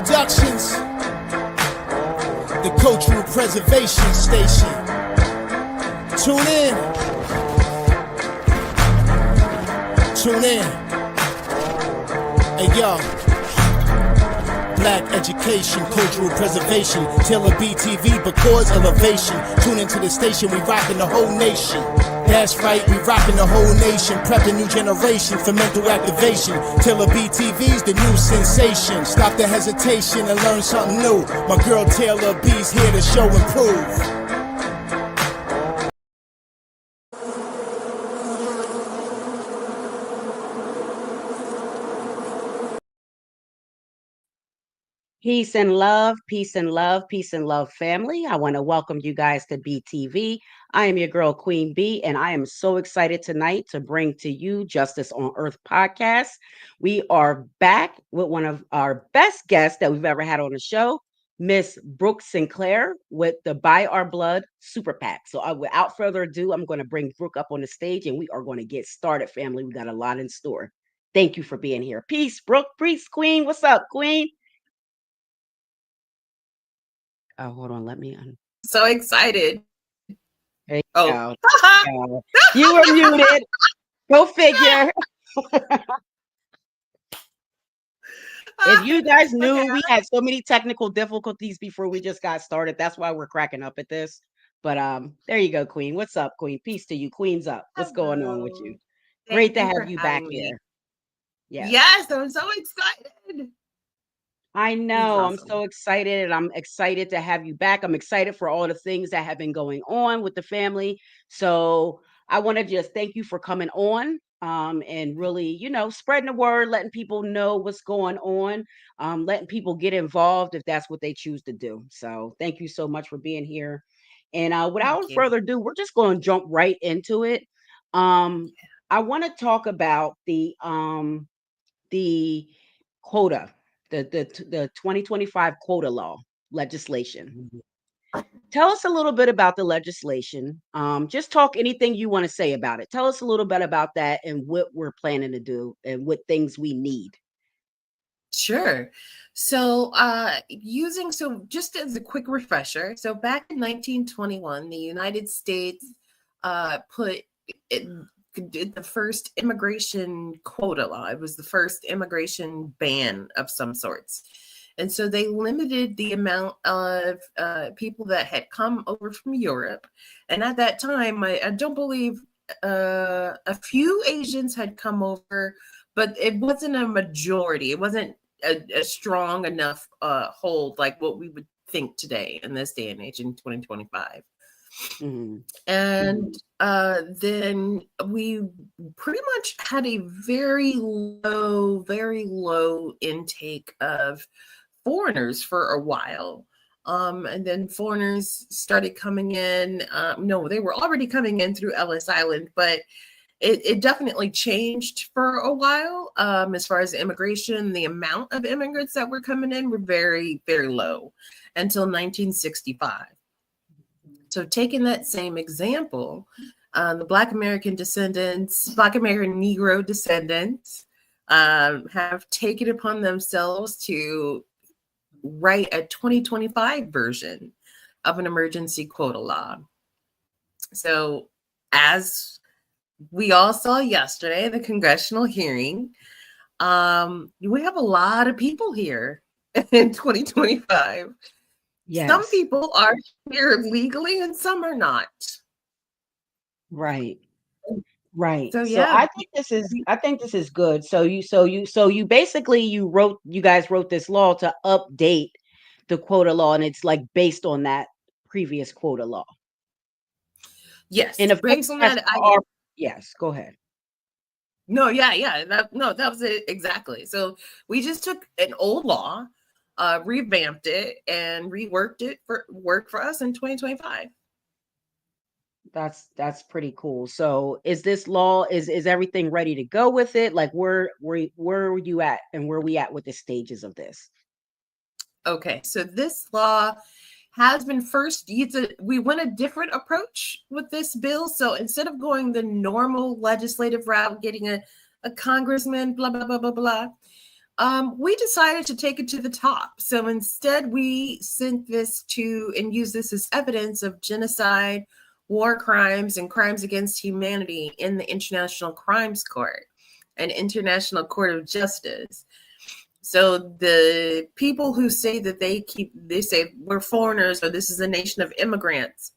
Productions, the Cultural Preservation Station. Tune in. Tune in. Hey yo. Black education, cultural preservation, tailored BEETV, but cause elevation. Tune into the station, we rockin' the whole nation. That's right, we rockin' the whole nation, prepping new generation for mental activation. Tailored BEETV's the new sensation. Stop the hesitation and learn something new. My girl Taylor B's here to show and prove. Peace and love, peace and love, peace and love, family. I want to welcome you guys to BEETV. I am your girl, Queen Bee, and I am so excited tonight to bring to you Justice on Earth podcast. We are back with one of our best guests that we've ever had on the show, Miss Brooke Sinclair with the Buy Our Blood Super PAC. So without further ado, I'm going to bring Brooke up on the stage and we are going to get started, family. We got a lot in store. Thank you for being here. Peace, Brooke. Peace, Queen. What's up, Queen? Oh, hold on. Let me. So excited. There you go. You were muted. Go figure. If you guys knew, we had so many technical difficulties before we just got started. That's why we're cracking up at this. But there you go, Queen. What's up, Queen? Peace to you. Queen's up. What's going on with you? Great to have you back here. Yes, I'm so excited. I know. Awesome. I'm so excited, and I'm excited to have you back. I'm excited for all the things that have been going on with the family. So I want to just thank you for coming on and really, spreading the word, letting people know what's going on, letting people get involved if that's what they choose to do. So thank you so much for being here. And without further ado, we're just going to jump right into it. I want to talk about the quota. The 2025 quota law legislation. Tell us a little bit about the legislation. Just talk anything you want to say about it. Tell us a little bit about that and what we're planning to do and what things we need. Sure. So just as a quick refresher, so back in 1921, the United States did the first immigration quota law. It was the first immigration ban of some sorts. And so they limited the amount of people that had come over from Europe. And at that time, I don't believe a few Asians had come over, but it wasn't a majority. It wasn't a strong enough hold like what we would think today in this day and age in 2025. Mm-hmm. And then we pretty much had a very low intake of foreigners for a while. And then foreigners started coming in. No, they were already coming in through Ellis Island, but it definitely changed for a while. As far as immigration, the amount of immigrants that were coming in were very, very low until 1965. So taking that same example, the Black American Negro descendants have taken upon themselves to write a 2025 version of an emergency quota law. So as we all saw yesterday, the congressional hearing, we have a lot of people here in 2025. Yes. Some people are here legally and some are not. Right. So I think this is good. So you basically you guys wrote this law to update the quota law, and it's like based on that previous quota law. Yes. And based on that, yes, go ahead. No, that was it exactly. So we just took an old law, revamped it and reworked it for work for us in 2025. That's pretty cool. So is this law, is everything ready to go with it? Like where are you at and where are we at with the stages of this? Okay, so this law has been we went a different approach with this bill. So instead of going the normal legislative route, getting a congressman, blah, blah, blah, blah, blah, we decided to take it to the top. So instead, we sent this to and use this as evidence of genocide, war crimes, and crimes against humanity in the International Crimes Court and International Court of Justice. So the people who say that they say we're foreigners or this is a nation of immigrants.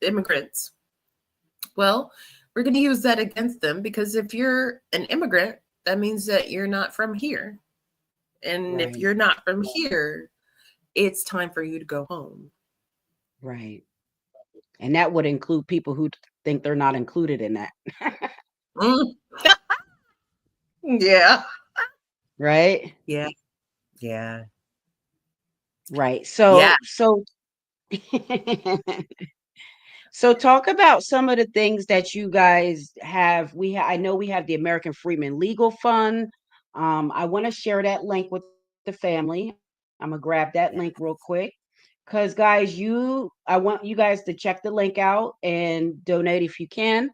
Well, we're going to use that against them, because if you're an immigrant, that means that you're not from here. And Right. if you're not from here, it's time for you to go home. Right. And that would include people who think they're not included in that. Yeah. Right? Yeah. Yeah. Right. So Yeah. so talk about some of the things that you guys have. I know we have the American Freedman Legal Fund. I want to share that link with the family. I'm gonna grab that link real quick. Because guys, I want you guys to check the link out and donate if you can.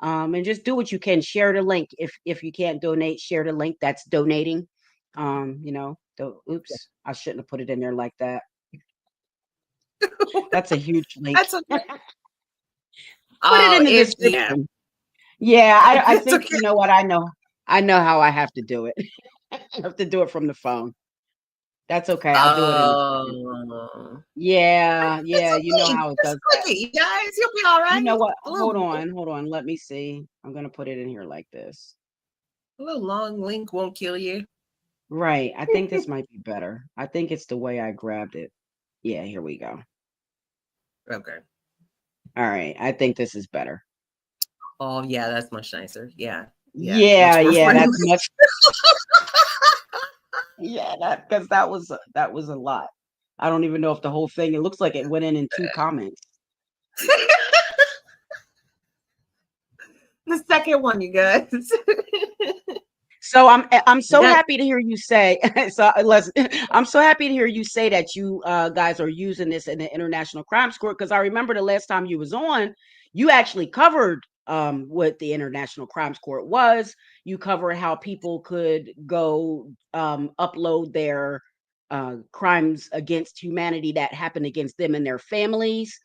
And just do what you can. Share the link. If you can't donate, share the link. That's donating. Oops, I shouldn't have put it in there like that. That's a huge link. That's okay. Put it in the description. Yeah, I think, okay. You know what? I know how I have to do it. I have to do it from the phone. That's okay. I'll do it in the Yeah, you know how it does that. You guys, you'll be all right. You know what? Hold on. Let me see. I'm gonna put it in here like this. A little long link won't kill you. Right. I think this might be better. I think it's the way I grabbed it. Yeah, here we go. Okay. All right. I think this is better. Oh yeah, that's much nicer. Yeah. Yeah, that's much. Yeah, because that was a lot. I don't even know if the whole thing. It looks like it went in 2 comments. The second one, you guys. So I'm so happy to hear you say. I'm so happy to hear you say that you guys are using this in the International Crimes Court, because I remember the last time you was on, you actually covered what the International Crimes Court was. You covered how people could go upload their crimes against humanity that happened against them and their families.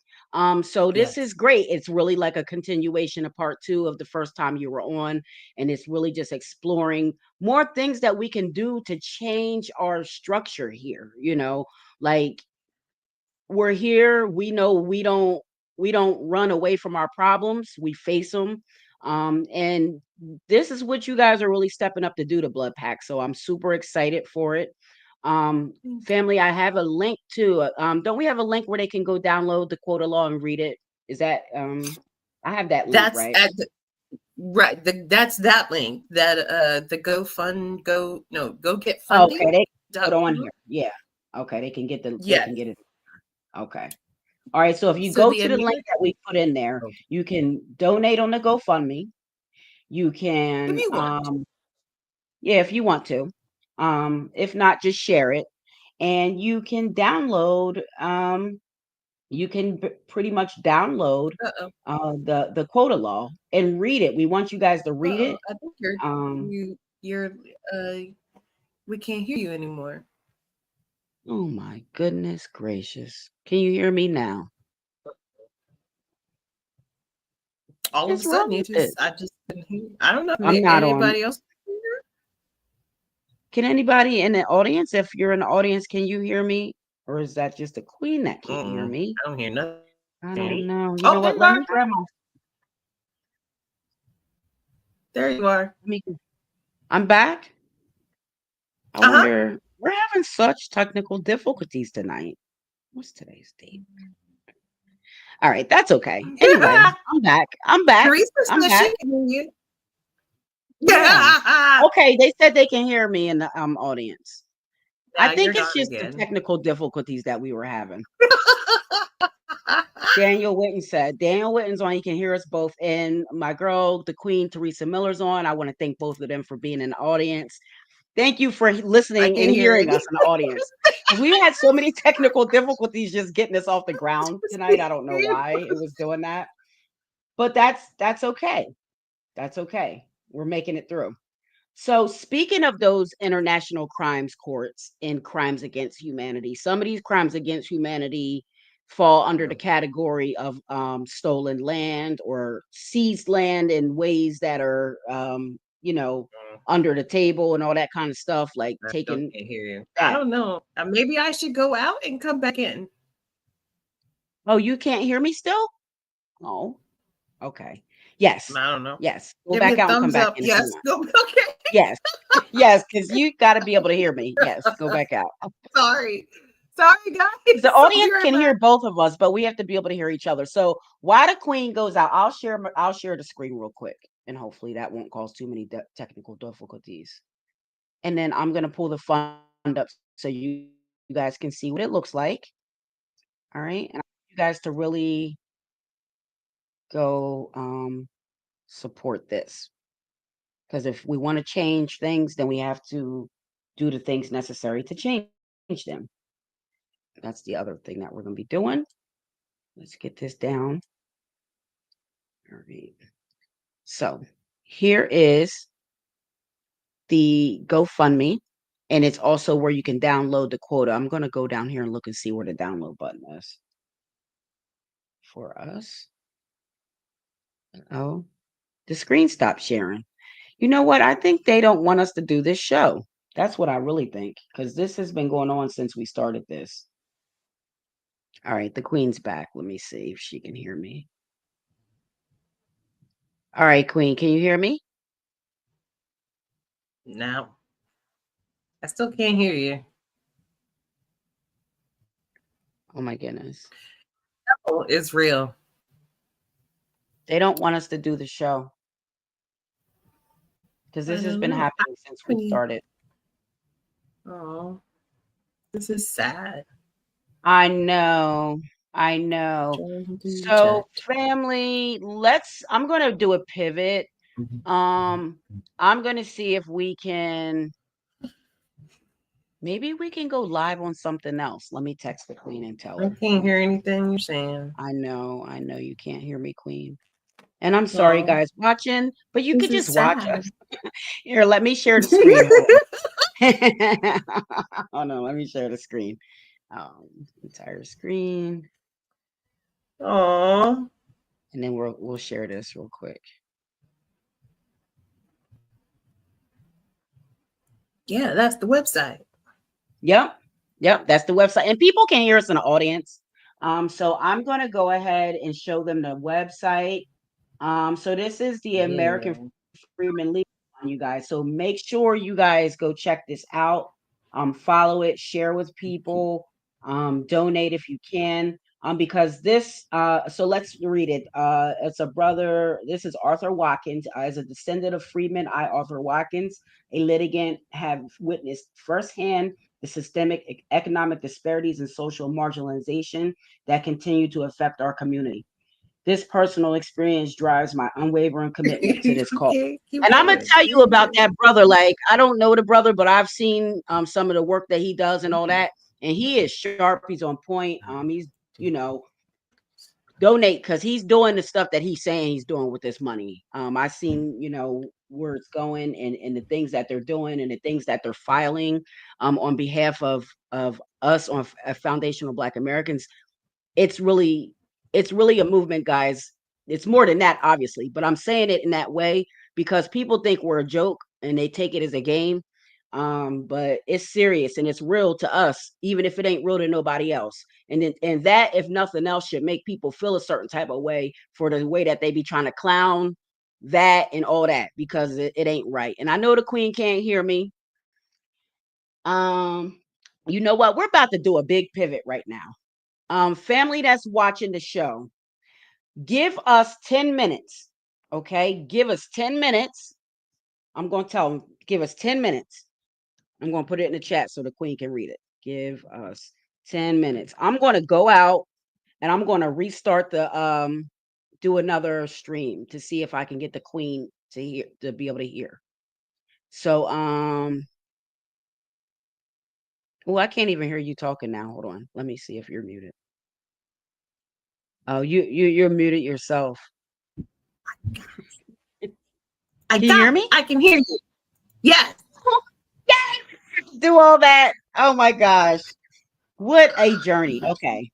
So this is great. It's really like a continuation of part 2 of the first time you were on, and it's really just exploring more things that we can do to change our structure here. Like, we're here, we know we don't run away from our problems, we face them. And this is what you guys are really stepping up to do, to Blood Pac. So I'm super excited for it. Family, I have a link to don't we have a link where they can go download the quota law and read it? Is that I have that link, that's right? That's that link, that the go get funding. Okay, they put on here. Yeah. Okay, they can get they can get it. Okay. All right. So if you go to the link that we put in there, you can donate on the GoFundMe. You can if you want. If you want to. If not, just share it. And you can download you can pretty much download the quota law and read it. We want you guys to read it. I think you're we can't hear you anymore. Oh my goodness gracious. Can you hear me now? All of a sudden, I don't know. I'm not anybody on. Else? Can anybody in the audience, if you're in the audience, can you hear me? Or is that just the queen that can't hear me? I don't hear nothing. I don't know. You know what? Let me grab my. There you are. I'm back. I wonder. We're having such technical difficulties tonight. What's today's date? All right, that's okay. Anyway, I'm back. I'm back. I'm back. Yeah. Okay, they said they can hear me in the audience. I think it's just the technical difficulties that we were having. Daniel Witten's on. He can hear us both. And my girl, the Queen, Teresa Miller's on. I want to thank both of them for being in the audience. Thank you for listening and hearing us in the audience. We had so many technical difficulties just getting us off the ground tonight. I don't know why it was doing that. But that's okay. That's okay. We're making it through. So speaking of those international crimes courts and crimes against humanity, some of these crimes against humanity fall under the category of stolen land or seized land in ways that are under the table and all that kind of stuff, like I still taking can't hear you. I that. don't know. Maybe I should go out and come back in. Oh, you can't hear me still? Oh, okay. Yes. I don't know. Yes. Go Give me back a out and come thumbs back up. in if you Yes. want. Okay. Yes. Yes, because you got to be able to hear me. Yes. Go back out. Sorry, The guys. I'll be audience right can back. hear both of us, but we have to be able to hear each other. So while the queen goes out, I'll share the screen real quick, and hopefully that won't cause too many technical difficulties. And then I'm gonna pull the fund up so you guys can see what it looks like. All right, and I want you guys to really go support this, because if we want to change things, then we have to do the things necessary to change them. That's the other thing that we're gonna be doing. Let's get this down. All right. So here is the GoFundMe, and it's also where you can download the quota. I'm going to go down here and look and see where the download button is for us. Oh, the screen stopped sharing. You know what? I think they don't want us to do this show. That's what I really think, because this has been going on since we started this. All right, the queen's back. Let me see if she can hear me. All right, queen, can you hear me? No, I still can't hear you. Oh my goodness. Oh, it's real. They don't want us to do the show, because I this has don't been know. happening since we started. Oh, this is sad. I know. I know. So, family, I'm going to do a pivot. I'm going to see if maybe we can go live on something else. Let me text the queen and tell I her. can't hear anything you're saying. I know you can't hear me, queen. And I'm sorry, guys, watching, but you could just watch us. Here, let me share the screen. Hold on. Hold on, let me share the screen. Entire screen. Oh, And then we'll share this real quick. yeah, that's the website. Yep, that's the website. And people can hear us in the audience. So I'm going to go ahead and show them the website. So this is the American Freedman Legal Fund, you guys. So make sure you guys go check this out. Follow it, share with people, donate if you can. Because this, so let's read it. It's a brother. This is Arthur Watkins. As a descendant of freedmen, I, Arthur Watkins, a litigant, have witnessed firsthand the systemic economic disparities and social marginalization that continue to affect our community. This personal experience drives my unwavering commitment to this cause. And I'm going to tell you about that brother. Like, I don't know the brother, but I've seen some of the work that he does and all that. And he is sharp. He's on point. He's, donate, because he's doing the stuff that he's saying he's doing with this money. I've seen, where it's going and the things that they're doing and the things that they're filing on behalf of us on Foundational Black Americans. It's really a movement, guys. It's more than that, obviously, but I'm saying it in that way because people think we're a joke and they take it as a game. But it's serious and it's real to us, even if it ain't real to nobody else. And that, if nothing else, should make people feel a certain type of way for the way that they be trying to clown that and all that, because it ain't right. And I know the queen can't hear me. You know what? We're about to do a big pivot right now. Family that's watching the show, give us 10 minutes. Okay, give us 10 minutes. I'm going to tell them, give us 10 minutes. I'm going to put it in the chat so the queen can read it. Give us 10 minutes. I'm going to go out and I'm going to restart do another stream to see if I can get the queen to be able to hear. So, I can't even hear you talking now. Hold on. Let me see if you're muted. Oh, you're muted yourself. Can you hear me? I can hear you. Yes. Do all that. Oh my gosh. What a journey. Okay.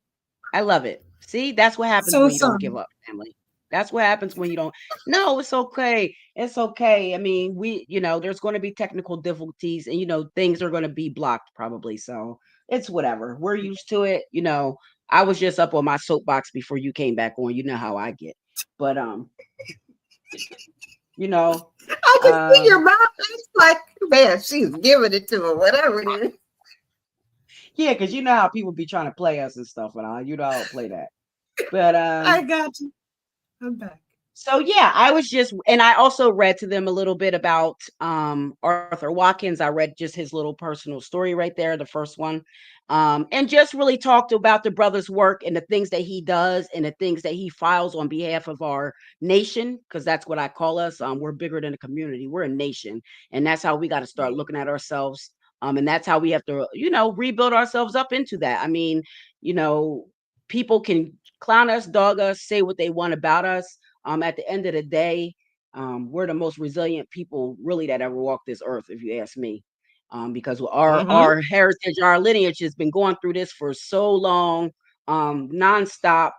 I love it. See, that's what happens So when you don't give sorry. up, family. That's what happens when you don't. No, it's okay. It's okay. I mean, there's going to be technical difficulties and, things are going to be blocked probably. So it's whatever. We're used to it. I was just up on my soapbox before you came back on. You know how I get. But, you know, I can see uh, your mouth. It's like, man, she's giving it to her, whatever it is. yeah, because you know how people be trying to play us and stuff. And you know, I don't play that. But, I got you. I'm back. so yeah, and I also read to them a little bit about Arthur Watkins. I read just his little personal story right there, the first one. And just really talked about the brother's work and the things that he does and the things that he files on behalf of our nation, because that's what I call us. We're bigger than a community. We're a nation. And that's how we got to start looking at ourselves. And that's how we have to, rebuild ourselves up into that. I mean, people can clown us, dog us, say what they want about us. At the end of the day, we're the most resilient people really that ever walked this earth, if you ask me. Because our heritage, our lineage has been going through this for so long, nonstop,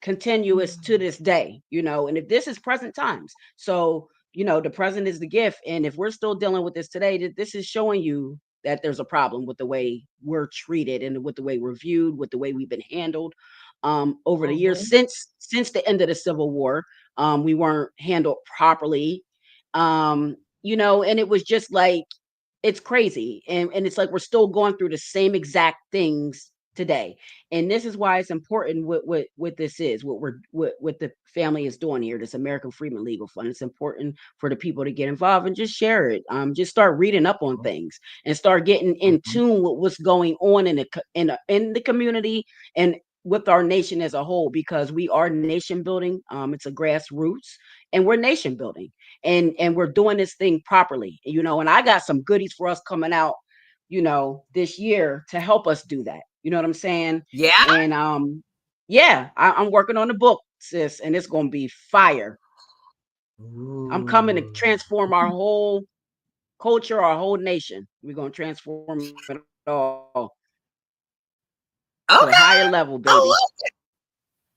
continuous to this day, and if this is present times. So, the present is the gift. And if we're still dealing with this today, this is showing you that there's a problem with the way we're treated and with the way we're viewed, with the way we've been handled over the years since the end of the Civil War. We weren't handled properly. And it was just like, it's crazy. And it's like we're still going through the same exact things today. And this is why it's important what this is, what the family is doing here, this American Freedman Legal Fund. It's important for the people to get involved and just share it. Just start reading up on things and start getting in tune with what's going on in the community and with our nation as a whole, because we are nation building. It's a grassroots, and we're nation building, and we're doing this thing properly. And I got some goodies for us coming out, this year to help us do that. You know what I'm saying? Yeah. And yeah, I'm working on the book, sis, and it's gonna be fire. I'm coming to transform our whole culture, our whole nation. We're gonna transform it all to a higher Okay. level, I baby. love it.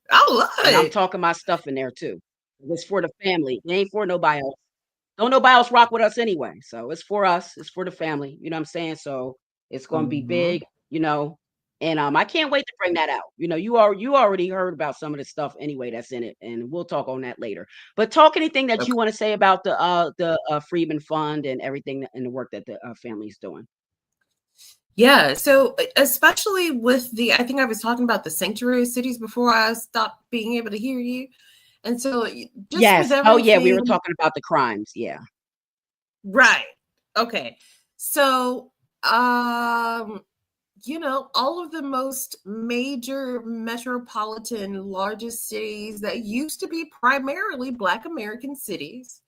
I love And I'm it. talking my stuff in there too. It's for the family. It ain't for nobody else. Don't nobody else rock with us anyway. So it's for us. It's for the family. You know what I'm saying? So it's gonna be big, and I can't wait to bring that out. You already heard about some of the stuff anyway that's in it, and we'll talk on that later. But talk anything that you want to say about the Freedman Fund and everything and the work that the family is doing. Yeah, so especially with I think I was talking about the sanctuary cities before I stopped being able to hear you. And so just with Yes. Oh yeah, we were everything, talking about the crimes. Yeah. right. Okay. So, all of the most major metropolitan largest cities that used to be primarily Black American cities,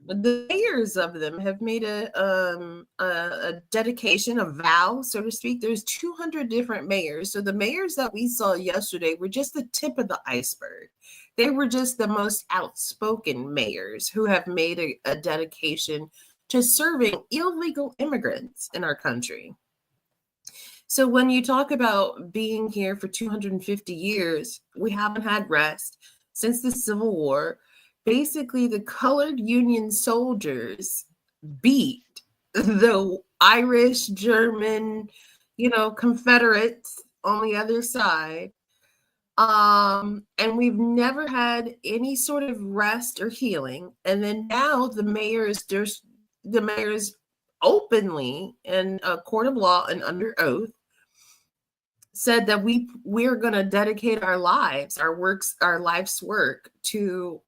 the mayors of them have made a dedication, a vow, so to speak. There's 200 different mayors. So the mayors that we saw yesterday were just the tip of the iceberg. They were just the most outspoken mayors who have made a dedication to serving illegal immigrants in our country. So when you talk about being here for 250 years, we haven't had rest since the Civil War. Basically, the colored Union soldiers beat the Irish, German, Confederates on the other side. And we've never had any sort of rest or healing. And then now the mayors openly in a court of law and under oath said that we're going to dedicate our lives, our life's work to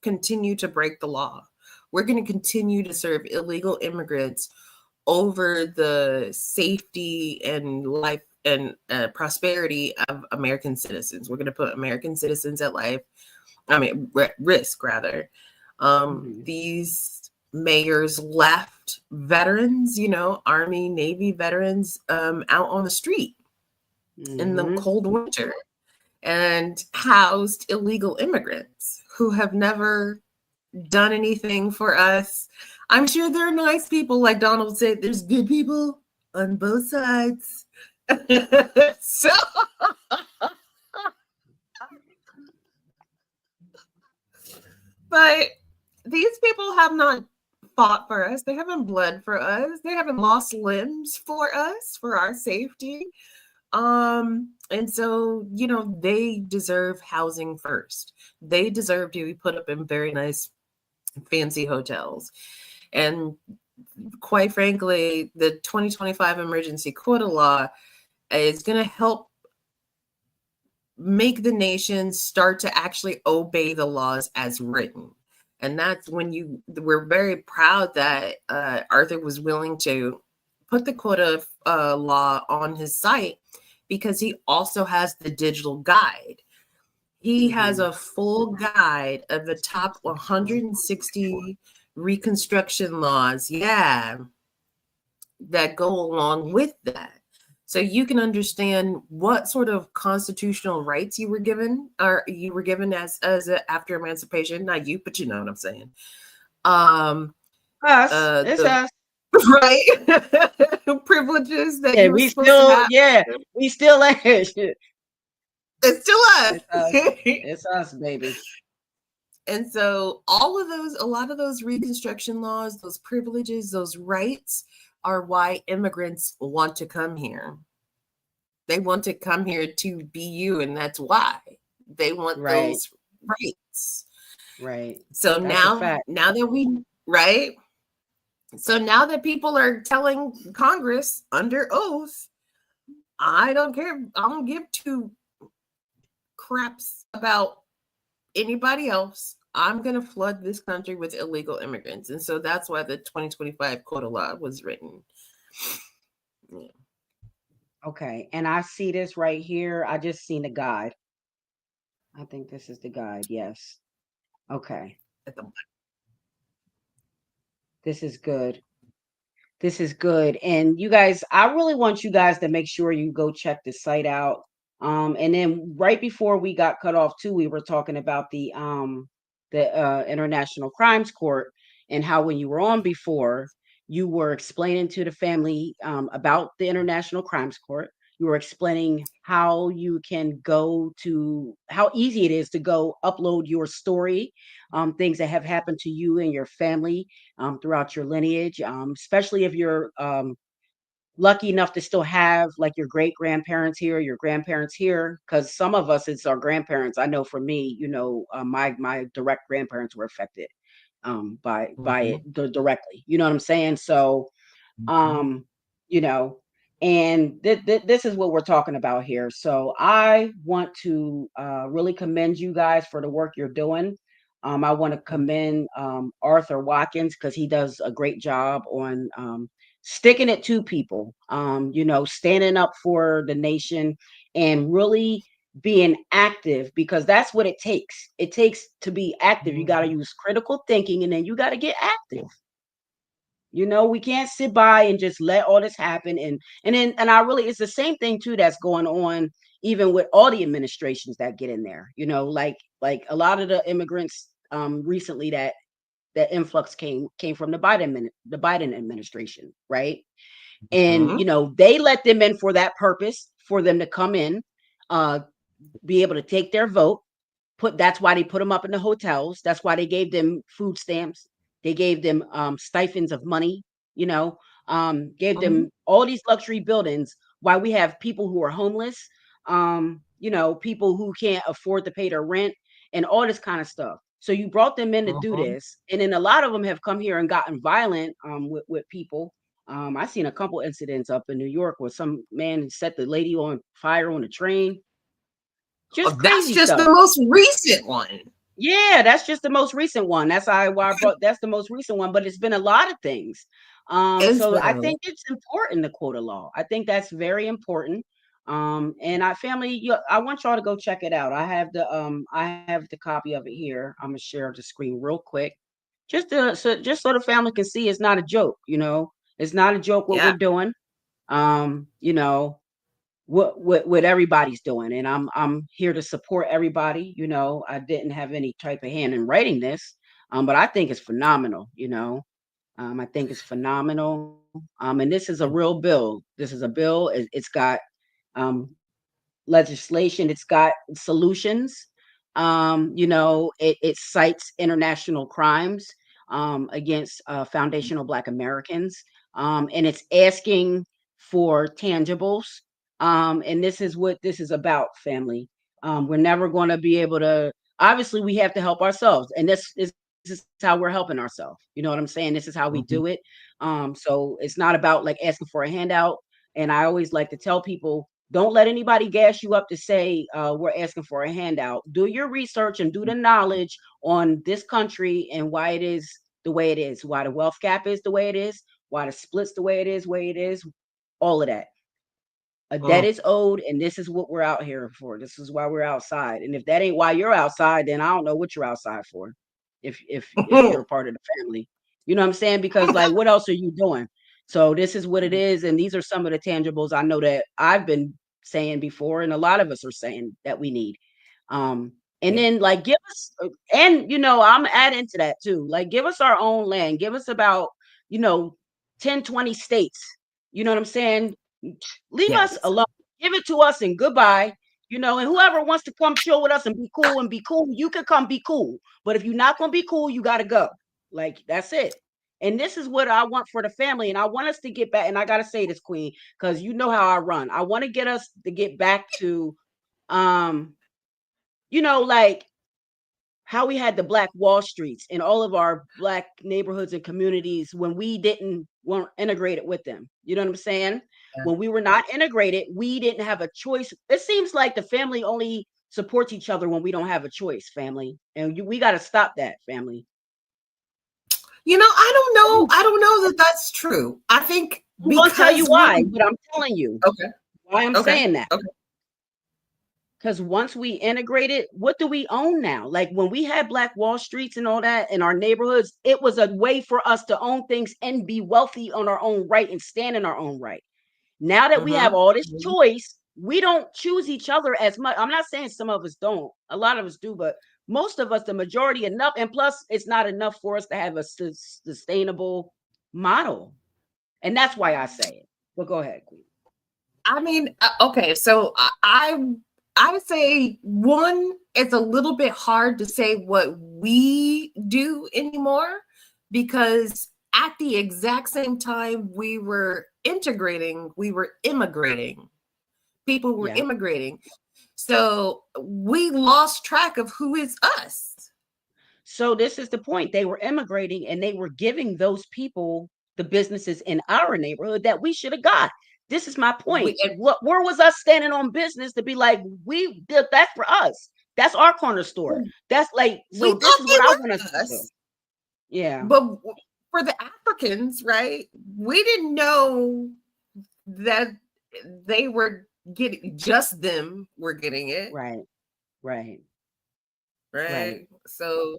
continue to break the law. We're going to continue to serve illegal immigrants over the safety and life and prosperity of American citizens. We're going to put American citizens at risk rather. These mayors left veterans, Army, Navy veterans out on the street in the cold winter and housed illegal immigrants who have never done anything for us. I'm sure there are nice people, like Donald said. There's good people on both sides. So, but these people have not fought for us. They haven't bled for us. They haven't lost limbs for us, for our safety. And so, you know, they deserve housing first. They deserve to be put up in very nice, fancy hotels. And quite frankly, the 2025 Emergency Quota Law is going to help make the nation start to actually obey the laws as written. And that's when we're very proud that Arthur was willing to put the quota law on his site, because he also has the digital guide. He has a full guide of the top 160 Reconstruction laws, that go along with that. So you can understand what sort of constitutional rights you were given, or you were given as after emancipation. Not you, but you know what I'm saying. Us, it's us. Right? Privileges that you were we supposed still, to have. we still It's still us. It's us, baby. And so a lot of those Reconstruction laws, those privileges, those rights are why immigrants want to come here. They want to come here to be you, and that's why they want those rights. Right. So now that people are telling Congress under oath, I don't care, I don't give two craps about anybody else. I'm going to flood this country with illegal immigrants. And so that's why the 2025 Quota Law was written. Yeah. Okay. And I see this right here. I just seen the guide. I think this is the guide. Yes. Okay. This is good. This is good. And you guys, I really want you guys to make sure you go check the site out. And then right before we got cut off too, we were talking about the International Crimes Court, and how when you were on before, you were explaining to the family about the International Crimes Court. You were explaining how you can go to, how easy it is to go upload your story, things that have happened to you and your family throughout your lineage, especially if you're lucky enough to still have like your great grandparents here, your grandparents here, because some of us, it's our grandparents. I know for me, you know, my direct grandparents were affected by it directly. You know what I'm saying? So, you know, and this is what we're talking about here. So I want to really commend you guys for the work you're doing. I want to commend Arthur Watkins, because he does a great job on sticking it to people, you know, standing up for the nation and really being active, because that's what it takes. It takes to be active. You got to use critical thinking, and then you got to get active. You know, we can't sit by and just let all this happen. And I really, it's the same thing too that's going on even with all the administrations that get in there. You know, like a lot of the immigrants recently that influx came from the Biden administration, right? And you know, they let them in for that purpose, for them to come in, be able to take their vote. That's why they put them up in the hotels. That's why they gave them food stamps. They gave them stipends of money, you know, gave them all these luxury buildings, while we have people who are homeless, you know, people who can't afford to pay their rent and all this kind of stuff. So you brought them in to do this. And then a lot of them have come here and gotten violent with people. I seen a couple incidents up in New York where some man set the lady on fire on a train. That's just the most recent one. Yeah, that's just the most recent one. That's why I brought, that's the most recent one, but it's been a lot of things. So I think it's important, the quota law. I think that's very important. And I want y'all to go check it out. I have the copy of it here. I'm gonna share the screen real quick, just so the family can see it's not a joke. You know, it's not a joke what we're doing. You know, what everybody's doing, and I'm here to support everybody. You know, I didn't have any type of hand in writing this, but I think it's phenomenal. You know, I think it's phenomenal. And this is a real bill. This is a bill. It's got legislation. It's got solutions. It cites international crimes against foundational Black Americans, and it's asking for tangibles. And this is what this is about, family. We're never going to be able to. Obviously, we have to help ourselves, and this is how we're helping ourselves. You know what I'm saying? This is how we do it. So it's not about like asking for a handout. And I always like to tell people, don't let anybody gas you up to say we're asking for a handout. Do your research and do the knowledge on this country and why it is the way it is, why the wealth gap is the way it is, why the splits the way it is, all of that. A debt is owed, and this is what we're out here for. This is why we're outside. And if that ain't why you're outside, then I don't know what you're outside for. If you're a part of the family, you know what I'm saying? Because like, what else are you doing? So this is what it is, and these are some of the tangibles I know that I've been saying before, and a lot of us are saying that we need. And then like give us, and I'm adding to that too. Like give us our own land. Give us about 10, 20 states. You know what I'm saying? Leave us alone. Give it to us and goodbye. And whoever wants to come chill with us and be cool, you can come be cool. But if you're not going to be cool, you got to go. Like, that's it. And this is what I want for the family. And I want us to get back. And I got to say this, Queen, because you know how I run. I want to get us to get back to, like how we had the Black Wall Streets in all of our Black neighborhoods and communities when we weren't integrated with them. You know what I'm saying? Yeah. When we were not integrated, we didn't have a choice. It seems like the family only supports each other when we don't have a choice, family. And we got to stop that, family. I don't know that that's true. I think I'll tell you why, but I'm telling you why I'm saying that. Okay. Because once we integrate it, what do we own now? Like when we had Black Wall Streets and all that in our neighborhoods, it was a way for us to own things and be wealthy on our own right and stand in our own right. Now that we have all this choice, we don't choose each other as much. I'm not saying some of us don't. A lot of us do, but most of us, the majority, enough. And plus, it's not enough for us to have a sustainable model. And that's why I say it. But go ahead, Queen. I mean, okay, so I would say one, it's a little bit hard to say what we do anymore, because at the exact same time we were integrating, we were immigrating. People were immigrating. So we lost track of who is us. So this is the point. They were immigrating and they were giving those people the businesses in our neighborhood that we should have got. This is my point. Where was us standing on business to be like, we did that for us? That's our corner store. That's like, so this is what I want us to do. Yeah. But for the Africans, right? We didn't know that they were getting, just them were getting it. Right. So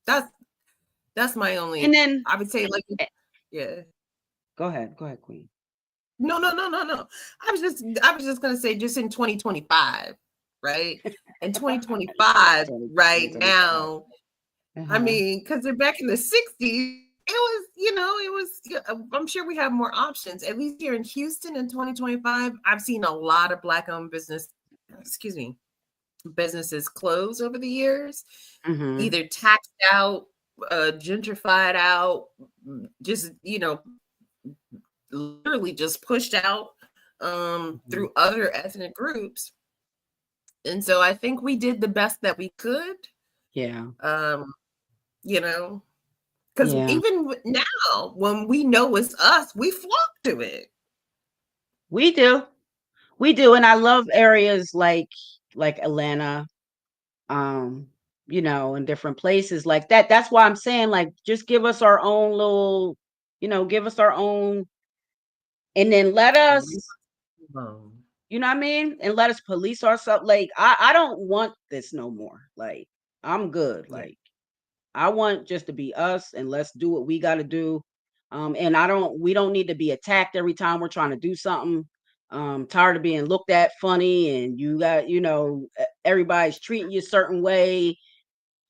that's my only, and then I would say, like, Go ahead, Queen. No. I was just gonna say, just in 2025, right? In 2025, right now, I mean, because they're back in the 60s, it was, I'm sure we have more options. At least here in Houston in 2025, I've seen a lot of Black-owned businesses close over the years, either taxed out, gentrified out, just, literally just pushed out through other ethnic groups. And so I think we did the best that we could. Yeah. Because even now, when we know it's us, we flock to it. We do. And I love areas like Atlanta, in different places like that. That's why I'm saying, like, just give us our own little, give us our own, and then let us, you know what I mean? And let us police ourselves. Like, I don't want this no more. Like, I'm good. Like, I want just to be us, and let's do what we got to do. And we don't need to be attacked every time we're trying to do something. Tired of being looked at funny, and you got, everybody's treating you a certain way.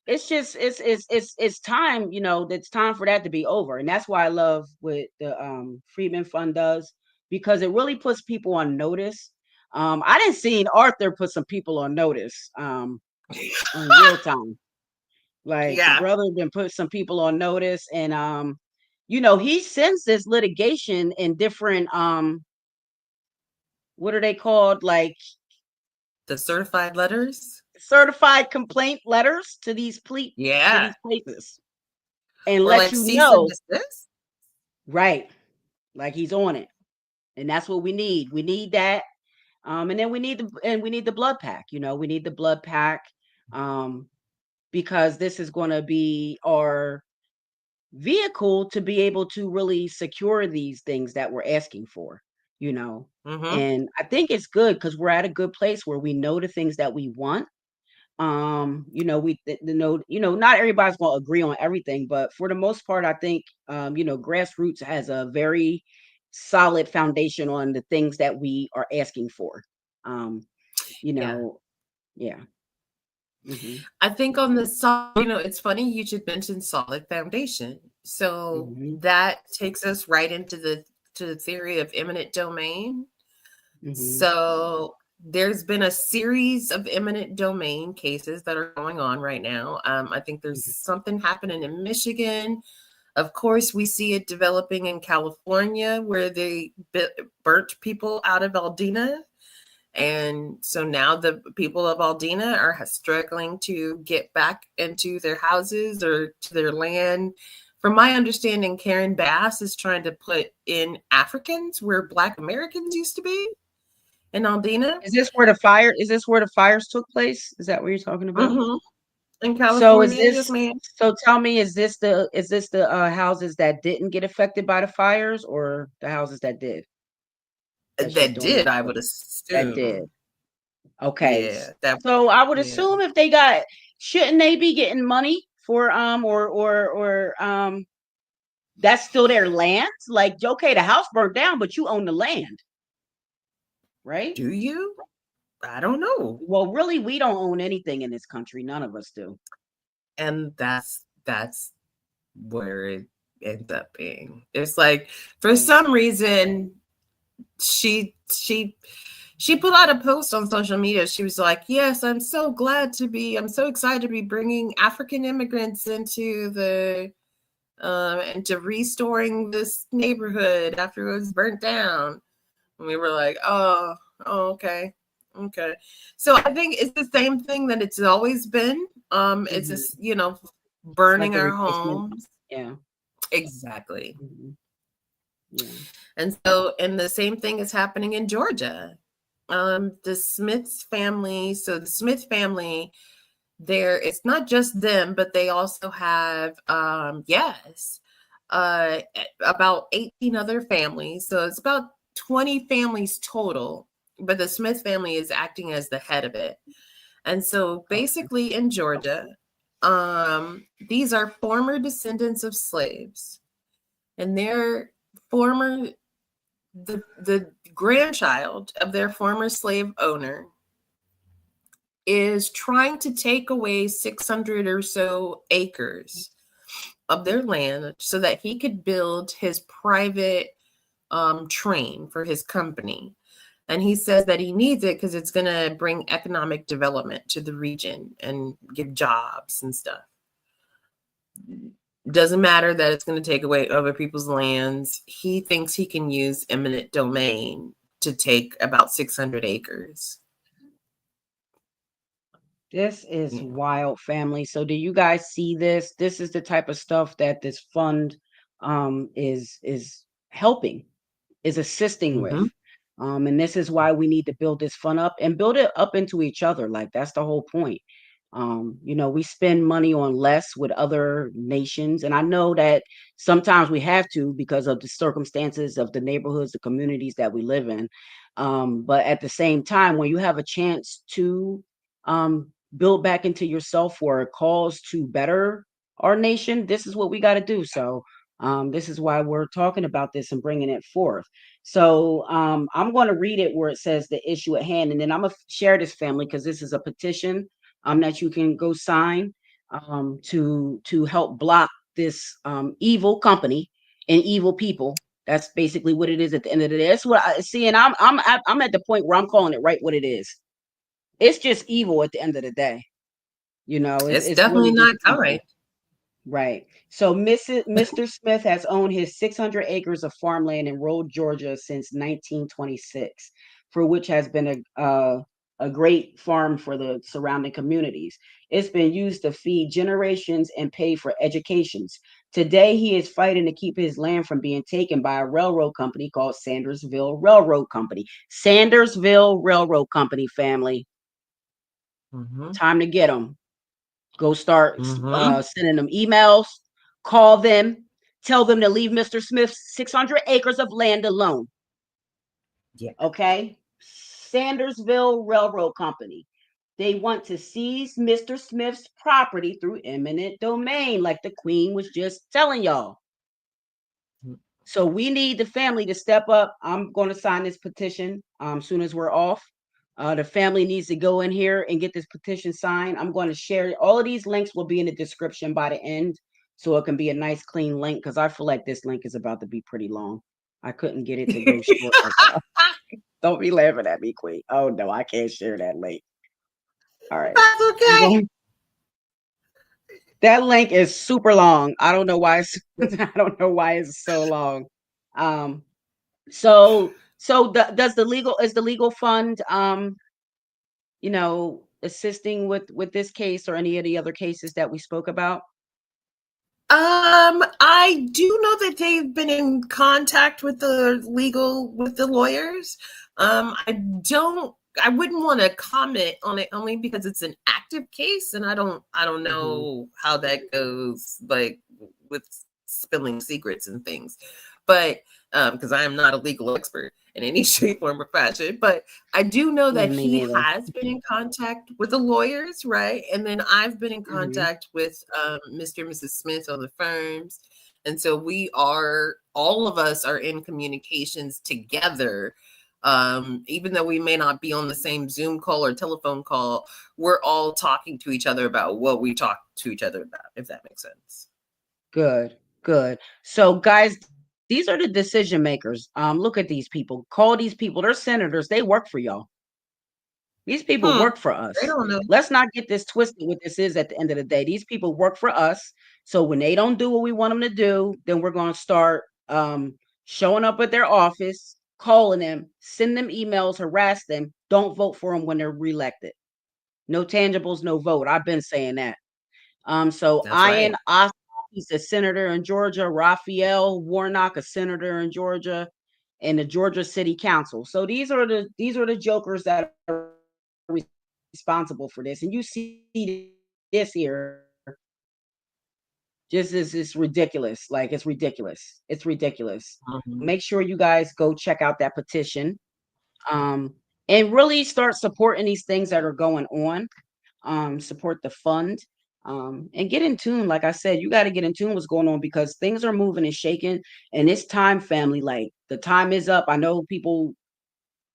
it's just it's time, it's time for that to be over. And that's why I love what the Freedman Fund does, because it really puts people on notice. I didn't see Arthur put some people on notice in real time. Like the Yeah. brother been put some people on notice, and he sends this litigation in different what are they called? Like The certified letters. certified complaint letters to these Yeah. places, and Or let like you cease and know, desist. right, like he's on it. And that's what we need. We need that. And then we need the Blood Pac. We need the Blood Pac, because this is going to be our vehicle to be able to really secure these things that we're asking for. You know, Mm-hmm. and I think it's good because we're at a good place where we know the things that we want. Not everybody's going to agree on everything, but for the most part, I think Grassroots has a very solid foundation on the things that we are asking for. um you Yeah. know yeah. Hmm. I think on the side, it's funny you should mention solid foundation. So Hmm. that takes us right into the theory of eminent domain. Hmm. So there's been a series of eminent domain cases that are going on right now. I think there's something happening in Michigan. Of course, we see it developing in California where they burnt people out of Aldina. And so now the people of Aldina are struggling to get back into their houses or to their land. From my understanding, Karen Bass is trying to put in Africans where Black Americans used to be in Aldina. Is this where the fires took place? Is that what you're talking about? Mm-hmm. In So is California, yes, this ma'am. so tell me, is this the houses that didn't get affected by the fires, or the houses that did, that she's That doing this did, I for? would That did. assume. Okay. Yeah, that. So I would Yeah. assume if they got, shouldn't they be getting money for or that's still their land? Like, okay, the house burnt down, but you own the land, right? Do you? I don't know. Well, really, we don't own anything in this country. None of us do. And that's where it ends up being. It's like for some reason she put out a post on social media. She was like, "Yes, I'm so excited to be bringing African immigrants into the into restoring this neighborhood after it was burnt down." And we were like, "Oh, okay." Okay. So I think it's the same thing that it's always been. It's Mhm. just, It's like burning the our replacement. homes. Yeah. Exactly. Mhm. Yeah. And so, and the same thing is happening in Georgia. The Smiths family, so the Smith family, it's not just them, but they also have, uh, about 18 other families. So it's about 20 families total, but the Smith family is acting as the head of it. And so Okay. basically in Georgia, these are former descendants of slaves, and they're former the grandchild of their former slave owner is trying to take away 600 or so acres of their land so that he could build his private train for his company. And he says that he needs it because it's going to bring economic development to the region and give jobs and stuff. Doesn't matter that it's going to take away other people's lands. He thinks he can use eminent domain to take about 600 acres. This is Yeah. wild, family. So do you guys see this? This is the type of stuff that this fund is helping, is assisting with. Mm-hmm. And this is why we need to build this fund up and build it up into each other. Like that's the whole point. We spend money on less with other nations, and I know that sometimes we have to because of the circumstances of the neighborhoods, the communities that we live in. But at the same time, when you have a chance to build back into yourself for a cause to better our nation, this is what we got to do. So this is why we're talking about this and bringing it forth. So I'm going to read it where it says the issue at hand, and then I'm going to share this, family, because this is a petition that you can go sign. to help block this evil company and evil people. That's basically what it is at the end of the day. That's what I see, and I'm at the point where I'm calling it right what it is. It's just evil at the end of the day. You know, It's it's definitely really just not evil. kind. Right. So Mr. Smith has owned his 600 acres of farmland in rural Georgia since 1926, for which has been a great farm for the surrounding communities. It's been used to feed generations and pay for educations. Today, he is fighting to keep his land from being taken by a railroad company called Sandersville Railroad Company. Sandersville Railroad Company, family. Mm-hmm. Time to get them. Go start Mm-hmm. sending them emails, call them, tell them to leave Mr. Smith's 600 acres of land alone. Yeah. Okay? Sandersville Railroad Company. They want to seize Mr. Smith's property through eminent domain, like the Queen was just telling y'all. So we need the family to step up. I'm going to sign this petition soon as we're off. The family needs to go in here and get this petition signed. I'm going to share all of these links will be in the description by the end, so it can be a nice clean link because I feel like this link is about to be pretty long. I couldn't get it to go short like that. Don't be laughing at me, Queen. Oh no, I can't share that link. All right. That's okay. That link is super long. I don't know why it's I don't know why it's so long. Um does the legal fund assisting with this case or any of the other cases that we spoke about? I do know that they've been in contact with the lawyers. I wouldn't want to comment on it only because it's an active case and I don't know how that goes, like with spilling secrets and things. But because I am not a legal expert in any shape, form, or fashion, but I do know that Me he neither. has been in contact with the lawyers, right? And then I've been in contact with Mr. and Mrs. Smith on the firms. And so all of us are in communications together. Even though we may not be on the same Zoom call or telephone call, we're all talking to each other about what we talk to each other about, if that makes sense. Good, good. So guys, these are the decision makers. Look at these people. Call these people. They're senators. They work for y'all. These people work for us. They don't know. Let's not get this twisted what this is at the end of the day. These people work for us. So when they don't do what we want them to do, then we're going to start showing up at their office, calling them, send them emails, harass them. Don't vote for them when they're reelected. No tangibles, no vote. I've been saying that. So That's right. Ian Ossoff, he's a senator in Georgia. Raphael Warnock, a senator in Georgia, and the Georgia City Council. So these are the jokers that are responsible for this. And you see this here. Just is ridiculous. Like it's ridiculous. It's ridiculous. Make sure you guys go check out that petition. And really start supporting these things that are going on. Support the fund. And get in tune. Like I said, you got to get in tune what's going on because things are moving and shaking. And it's time, family. Like the time is up. I know people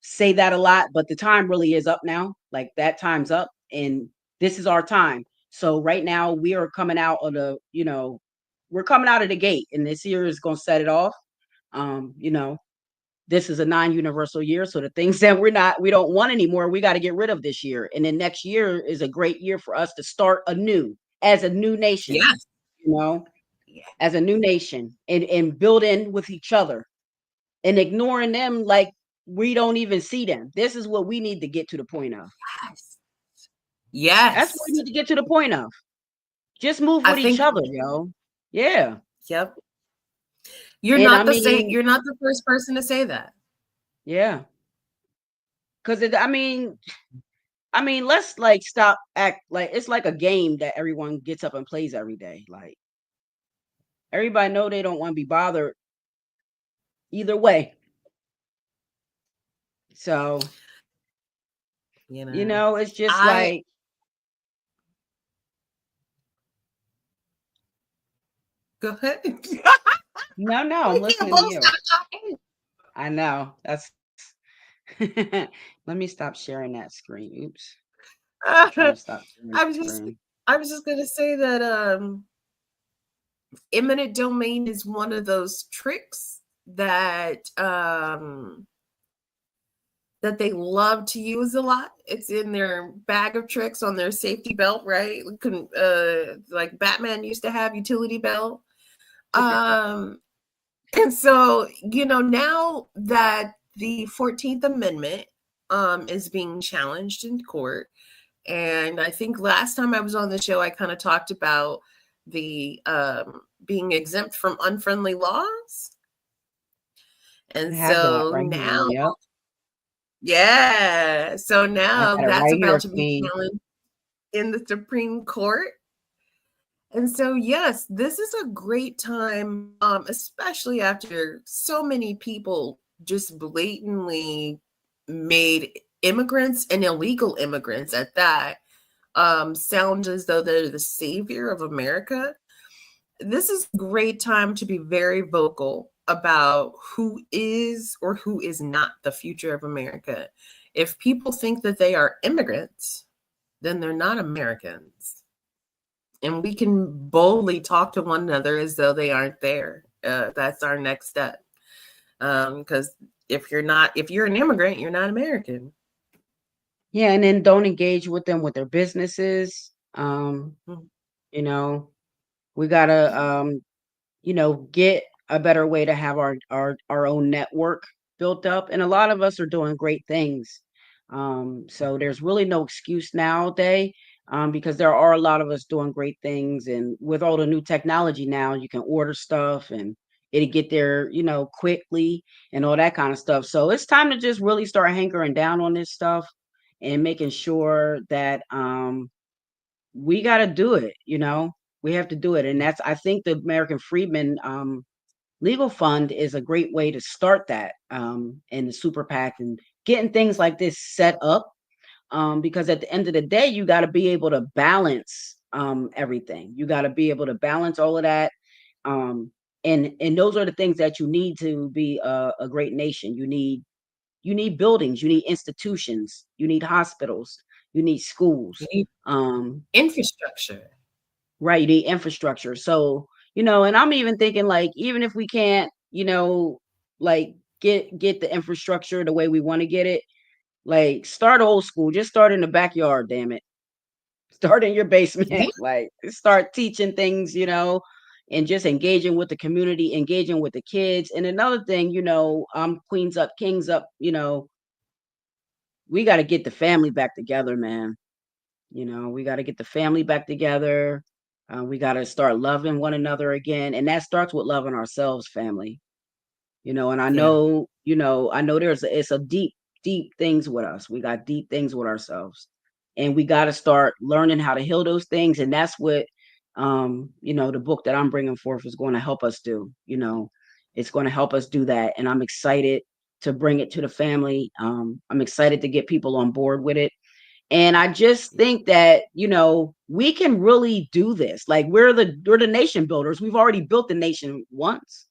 say that a lot, but the time really is up now. Like that time's up, and this is our time. So right now we are coming out of we're coming out of the gate, and this year is going to set it off. Um, you know, this is a non-universal year, so the things that we don't want anymore, we got to get rid of this year. And then next year is a great year for us to start anew as a new nation. Yes. As a new nation, and building with each other and ignoring them like we don't even see them. This is what we need to get to the point of. Yes. That's what we need to get to the point of. Just move with each other, yo. Yeah. Yep. You're not the first person to say that. Yeah. Because let's like stop act like it's like a game that everyone gets up and plays every day. Like everybody know they don't want to be bothered either way. So it's just like go ahead. No, I'm listening to you. I know. That's let me stop sharing that screen. Oops. I'm stop sharing I was just going to say that eminent domain is one of those tricks that that they love to use a lot. It's in their bag of tricks on their safety belt, right? Like Batman used to have utility belt. And so, now that the 14th Amendment is being challenged in court, and I think last time I was on the show, I kind of talked about the being exempt from unfriendly laws. And so right now, here. Yep. yeah, so now that's right about here, to be Queen. challenged in the Supreme Court. And so, yes, this is a great time, especially after so many people just blatantly made immigrants and illegal immigrants at that sound as though they're the savior of America. This is a great time to be very vocal about who is or who is not the future of America. If people think that they are immigrants, then they're not Americans. And we can boldly talk to one another as though they aren't there. That's our next step. Because if you're an immigrant, you're not American. Yeah, and then don't engage with them with their businesses. You know, we gotta get a better way to have our own network built up. And a lot of us are doing great things. So there's really no excuse nowadays, because there are a lot of us doing great things. And with all the new technology now, you can order stuff and it'll get there, quickly and all that kind of stuff. So it's time to just really start hankering down on this stuff and making sure that we got to do it. We have to do it. And I think the American Freedman Legal Fund is a great way to start that, and the super PAC and getting things like this set up, because at the end of the day, you got to be able to balance everything. You got to be able to balance all of that. And those are the things that you need to be a great nation. You need buildings, you need institutions, you need hospitals, you need schools, You need infrastructure. right? You need infrastructure. So, and I'm even thinking, like, even if we can't, like get the infrastructure the way we want to get it, like start old school, just start in the backyard, damn it. Start in your basement, Yeah. like start teaching things, and just engaging with the community, engaging with the kids. And another thing, queens up, kings up, we got to get the family back together, man. We got to get the family back together. We got to start loving one another again. And that starts with loving ourselves, family. And I Yeah. know, it's a deep, deep things with us. We got deep things with ourselves. And we got to start learning how to heal those things. And that's what, the book that I'm bringing forth is going to help us do. It's going to help us do that. And I'm excited to bring it to the family. I'm excited to get people on board with it. And I just think that, we can really do this. Like we're the nation builders. We've already built the nation once.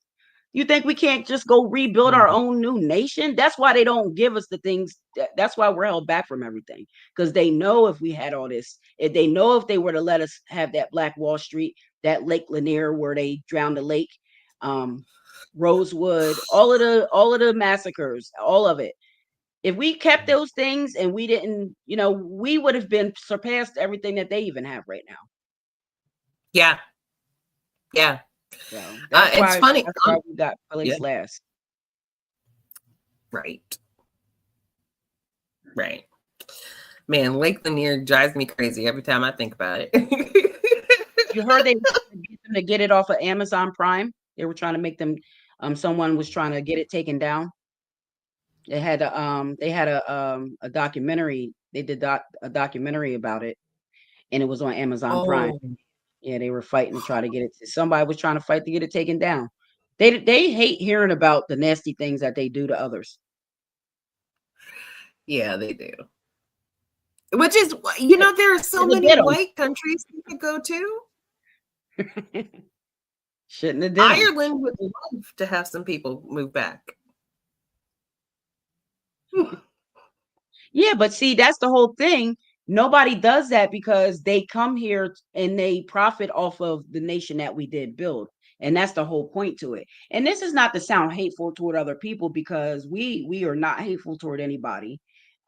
You think we can't just go rebuild our own new nation? That's why they don't give us the things. That's why we're held back from everything. Because they know if we had all this, if they know if they were to let us have that Black Wall Street, that Lake Lanier where they drowned the lake, Rosewood, all of the massacres, all of it. If we kept those things and we didn't, we would have been surpassed everything that they even have right now. Yeah. Yeah. So it's funny. That's why we got place last. Right. Right. Man, Lake Lanier drives me crazy every time I think about it. You heard they were trying to get them to get it off of Amazon Prime. They were trying to make them. Someone was trying to get it taken down. They had a documentary. They did a documentary about it, and it was on Amazon Prime. Yeah, they were fighting to try to get it. Somebody was trying to fight to get it taken down. They hate hearing about the nasty things that they do to others. Yeah, they do. Which is, there are so many white countries you could go to. Shouldn't have done. Ireland would love to have some people move back. Yeah, but see, that's the whole thing. Nobody does that because they come here and they profit off of the nation that we did build. And that's the whole point to it. And this is not to sound hateful toward other people, because we are not hateful toward anybody.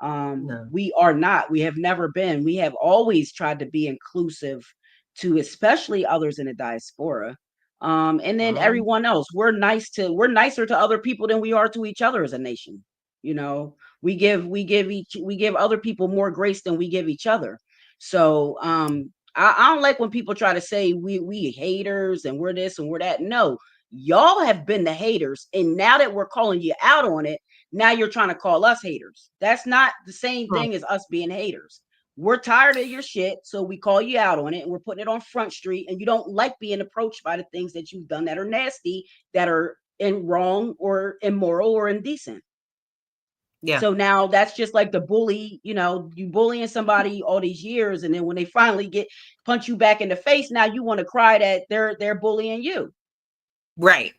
No. We are not. We have never been. We have always tried to be inclusive to especially others in the diaspora. And then everyone else. We're nicer to other people than we are to each other as a nation. You know, we give other people more grace than we give each other. So I don't like when people try to say we haters and we're this and we're that. No, y'all have been the haters, and now that we're calling you out on it, now you're trying to call us haters. That's not the same thing as us being haters. We're tired of your shit, so we call you out on it, and we're putting it on Front Street. And you don't like being approached by the things that you've done that are nasty, that are wrong or immoral or indecent. Yeah. So now that's just like the bully, you bullying somebody all these years, and then when they finally punch you back in the face, now you want to cry that they're bullying you. Right.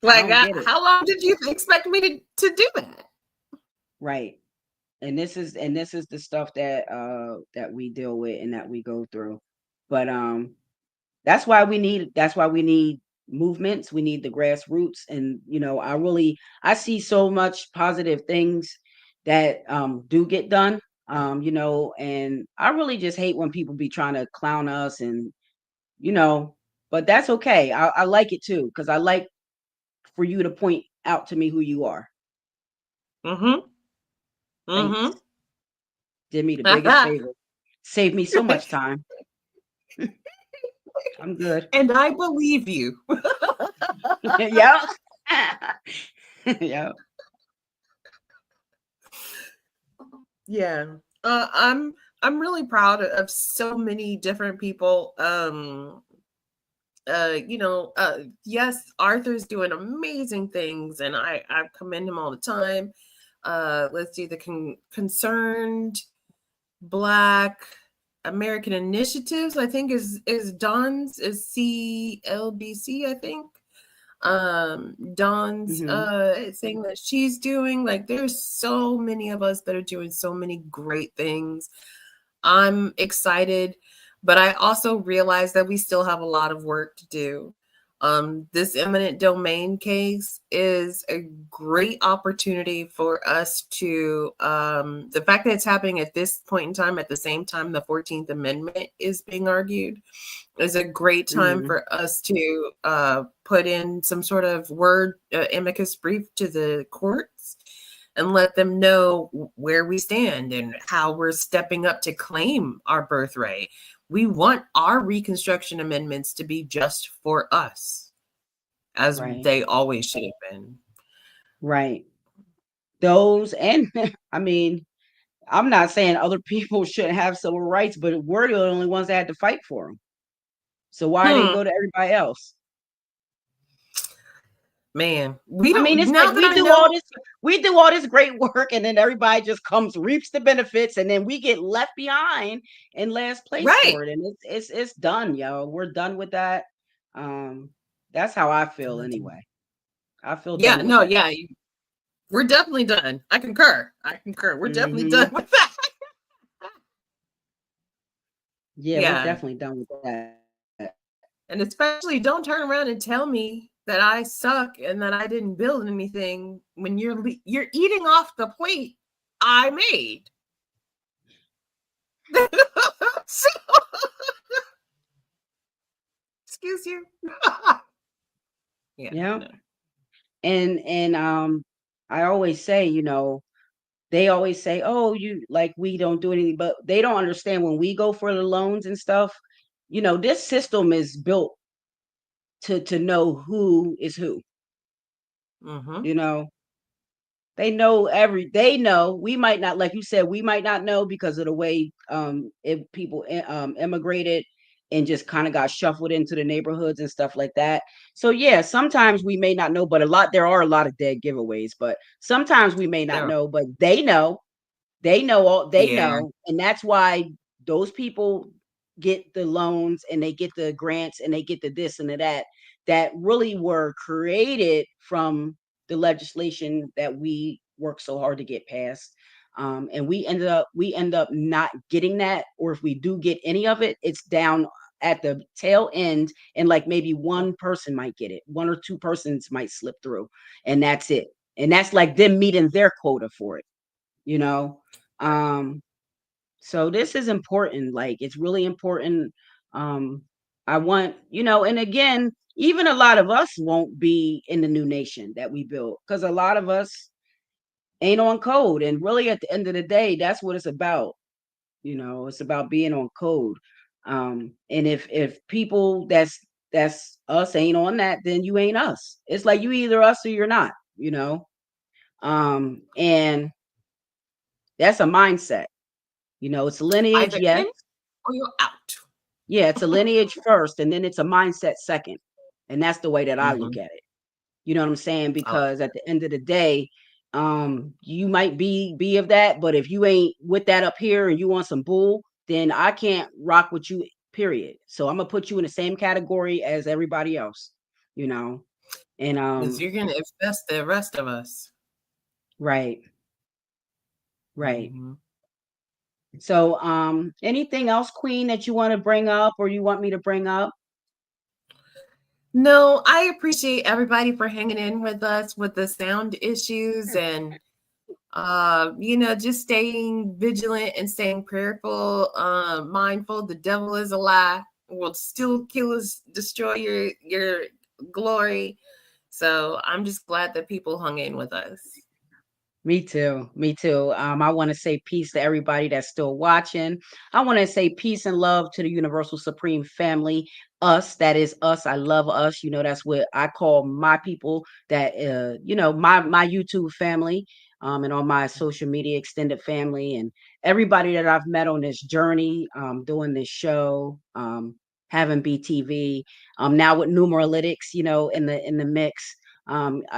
Like, how long did you expect me to do that? Right. And this is the stuff that we deal with and that we go through. But that's why we need movements. We need the grassroots. And I see so much positive things that do get done. And I really just hate when people be trying to clown us, and but that's okay. I like it too, because I like for you to point out to me who you are. Thanks. Did me the biggest favor. Saved me so much time. I'm good. And I believe you. Yep. Yep. Yeah. I'm really proud of so many different people. Yes, Arthur's doing amazing things, and I commend him all the time. Let's see, the Concerned Black American Initiatives, I think is Dawn's, is CLBC, I think. Dawn's thing that she's doing. Like, there's so many of us that are doing so many great things. I'm excited, but I also realize that we still have a lot of work to do. This eminent domain case is a great opportunity for us to, the fact that it's happening at this point in time, at the same time the 14th Amendment is being argued, is a great time for us to put in some sort of amicus brief to the courts and let them know where we stand and how we're stepping up to claim our birthright. We want our Reconstruction amendments to be just for us, as they always should have been. Right. Those, and I mean, I'm not saying other people shouldn't have civil rights, but we're the only ones that had to fight for them. So why didn't go to everybody else? Man, we do all this great work, and then everybody just comes, reaps the benefits, and then we get left behind in last place for it. And it's done, yo. We're done with that. That's how I feel anyway. I feel done with that. We're definitely done. I concur. We're definitely done with that. We're definitely done with that. And especially, don't turn around and tell me that I suck and that I didn't build anything when you're eating off the plate I made. So, excuse you. No. And I always say, they always say, oh, we don't do anything, but they don't understand when we go for the loans and stuff. This system is built to know who is who. They know we might not, like you said, we might not know because of the way if people immigrated and just kind of got shuffled into the neighborhoods and stuff like that. So sometimes we may not know, but there are a lot of dead giveaways, but sometimes we may not know, but they know, and that's why those people get the loans and they get the grants and they get the this and the that really were created from the legislation that we work so hard to get passed. And we end up not getting that, or if we do get any of it, it's down at the tail end, and like maybe one person might get it, one or two persons might slip through, and that's it. And that's like them meeting their quota for it, you know. So this is important. Like, it's really important. Um, I want, and again, even a lot of us won't be in the new nation that we built, because a lot of us ain't on code. And really, at the end of the day, that's what it's about. It's about being on code. And if people that's us ain't on that, then you ain't us. It's like you either us or you're not. And that's a mindset. It's a lineage, Either yes. in or you're out. Yeah, it's a lineage first, and then it's a mindset second. And that's the way that I look Mhm. at it. You know what I'm saying? Oh, Because at the end of the day, you might be of that, but if you ain't with that up here and you want some bull, then I can't rock with you, period. So I'm gonna put you in the same category as everybody else, you know. And because you're gonna infest the rest of us. right, right. Mhm. So anything else, Queen, that you want to bring up or you want me to bring up? No, I appreciate everybody for hanging in with us with the sound issues, and just staying vigilant and staying prayerful, mindful. The devil is a lie, will still kill us, destroy your glory. So I'm just glad that people hung in with us. Me too. Me too. I want to say peace to everybody that's still watching. I want to say peace and love to the Universal Supreme family. Us, that is us. I love us. That's what I call my people. That my YouTube family, and all my social media extended family, and everybody that I've met on this journey, doing this show, having BTV, now with numeralytics, in the mix.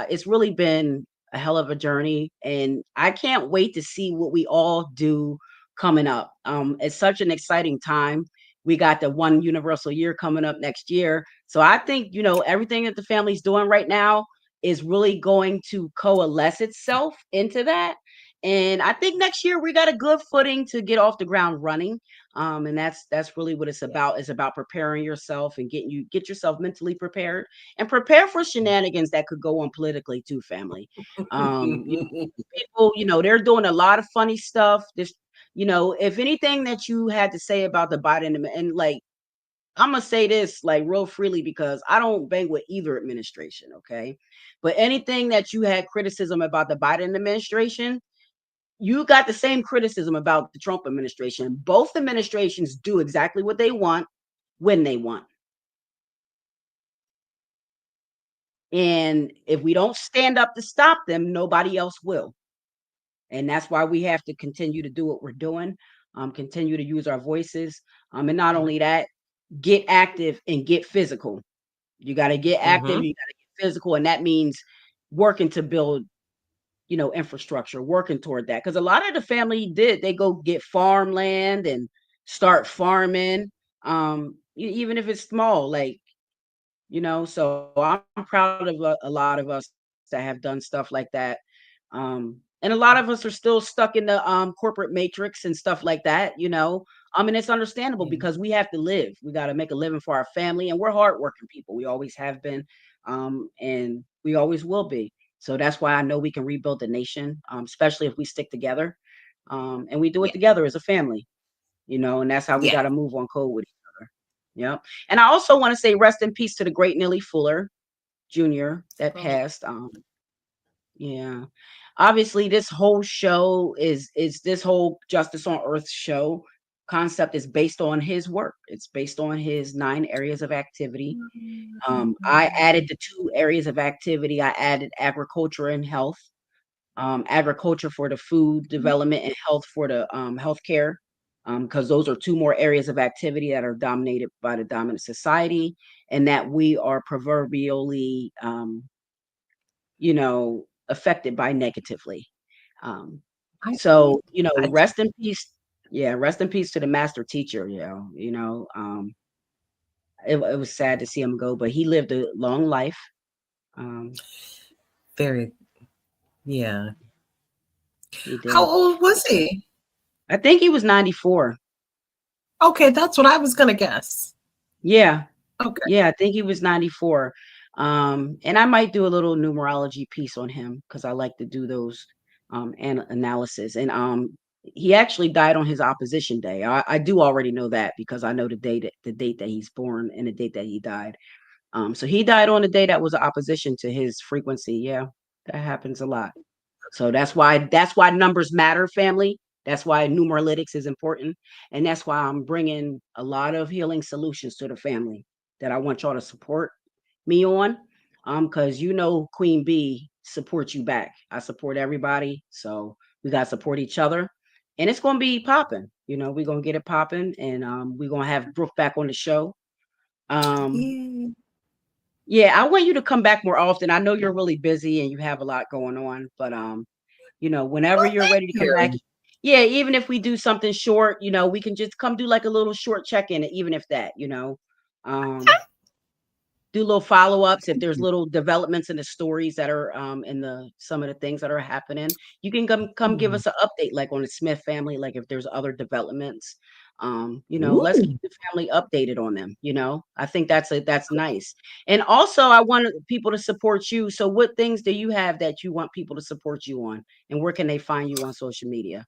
It's really been a hell of a journey, and I can't wait to see what we all do coming up. It's such an exciting time. We got the one universal year coming up next year. So I think, everything that the family's doing right now is really going to coalesce itself into that. And I think next year we got a good footing to get off the ground running. And that's really what it's about. It's about preparing yourself and get yourself mentally prepared and prepare for shenanigans that could go on politically too, family. You people, they're doing a lot of funny stuff. This, if anything that you had to say about the Biden and like, I'm gonna say this like real freely because I don't bang with either administration, okay? But anything that you had criticism about the Biden administration, you got the same criticism about the Trump administration. Both administrations do exactly what they want when they want. And if we don't stand up to stop them, nobody else will. And that's why we have to continue to do what we're doing, continue to use our voices. And not only that, get active and get physical. You got to get active, Mhm. you got to get physical. And that means working to build, infrastructure, working toward that. Because a lot of the family they go get farmland and start farming, even if it's small, like, so I'm proud of a lot of us that have done stuff like that. And a lot of us are still stuck in the corporate matrix and stuff like that, and it's understandable Yeah. because we have to live. We got to make a living for our family, and we're hardworking people. We always have been, and we always will be. So that's why I know we can rebuild the nation, especially if we stick together, and we do it Yeah. together as a family, and that's how we Yeah. got to move on code with each other. Yeah. And I also want to say rest in peace to the great Nellie Fuller Jr. that Oh, passed. Yeah. Obviously, this whole show is this whole Justice on Earth show concept is based on his work. It's based on his 9 areas of activity. I added the 2 areas of activity. I added agriculture and health. Agriculture for the food development and health for the healthcare, because those are 2 more areas of activity that are dominated by the dominant society, and that we are proverbially, affected by negatively. Um, I, so, I rest in peace. Yeah, rest in peace to the master teacher. It was sad to see him go, but he lived a long life. Um, very, yeah. He did. How old was he? I think he was 94. Okay, that's what I was gonna guess. Yeah. Okay. Yeah, I think he was 94. And I might do a little numerology piece on him because I like to do those analysis. And he actually died on his opposition day. I do already know that because I know the date that he's born and the date that he died. So he died on the day that was opposition to his frequency. Yeah, that happens a lot. So that's why numbers matter, family. That's why numeralytics is important. And that's why I'm bringing a lot of healing solutions to the family that I want y'all to support me on. Because Queen Bee supports you back. I support everybody. So we gotta support each other. And it's gonna be popping. We're gonna get it popping, and we're gonna have Brooke back on the show. Yeah. Yeah, I want you to come back more often. I know you're really busy and you have a lot going on, but whenever Well, you're thank ready to come back, you. yeah, even if we do something short, we can just come do like a little short check-in, even if that, do little follow-ups if there's little developments in the stories that are in the some of the things that are happening. You can come give us an update like on the Smith family, like if there's other developments. Let's Ooh. keep the family updated on them. I think that's nice. And also I want people to support you. So what things do you have that you want people to support you on, and where can they find you on social media?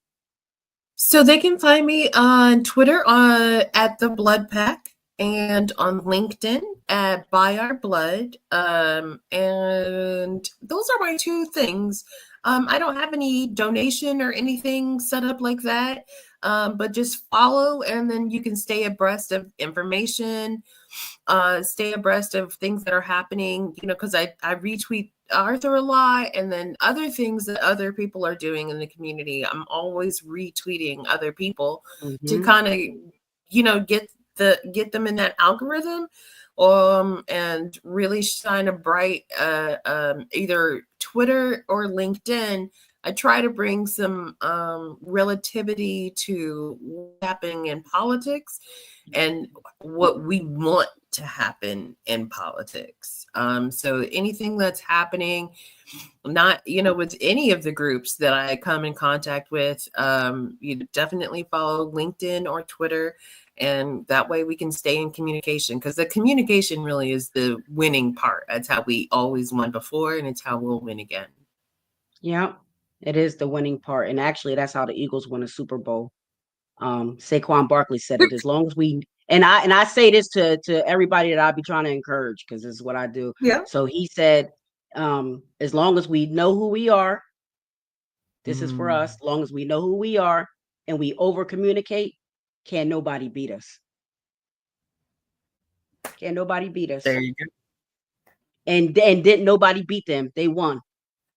So they can find me on Twitter at the Blood Pac and on LinkedIn at Buy Our Blood. And those are my two things. I don't have any donation or anything set up like that. But just follow, and then you can stay abreast of information, stay abreast of things that are happening, because I retweet Arthur a lot, and then other things that other people are doing in the community. I'm always retweeting other people to Mm-hmm. kind of, get them in that algorithm, and really shine a bright either Twitter or LinkedIn. I try to bring some relativity to what's happening in politics and what we want to happen in politics. So anything that's happening, not, with any of the groups that I come in contact with, you definitely follow LinkedIn or Twitter. And that way we can stay in communication, because the communication really is the winning part. That's how we always won before, and it's how we'll win again. Yeah, it is the winning part. And actually that's how the Eagles won a Super Bowl. Saquon Barkley said it. As long as we and I say this to everybody that I be trying to encourage, because this is what I do. Yeah. So he said, as long as we know who we are, this is for us. As long as we know who we are and we over communicate, can nobody beat us. Can nobody beat us. There you go. And didn't nobody beat them. They won.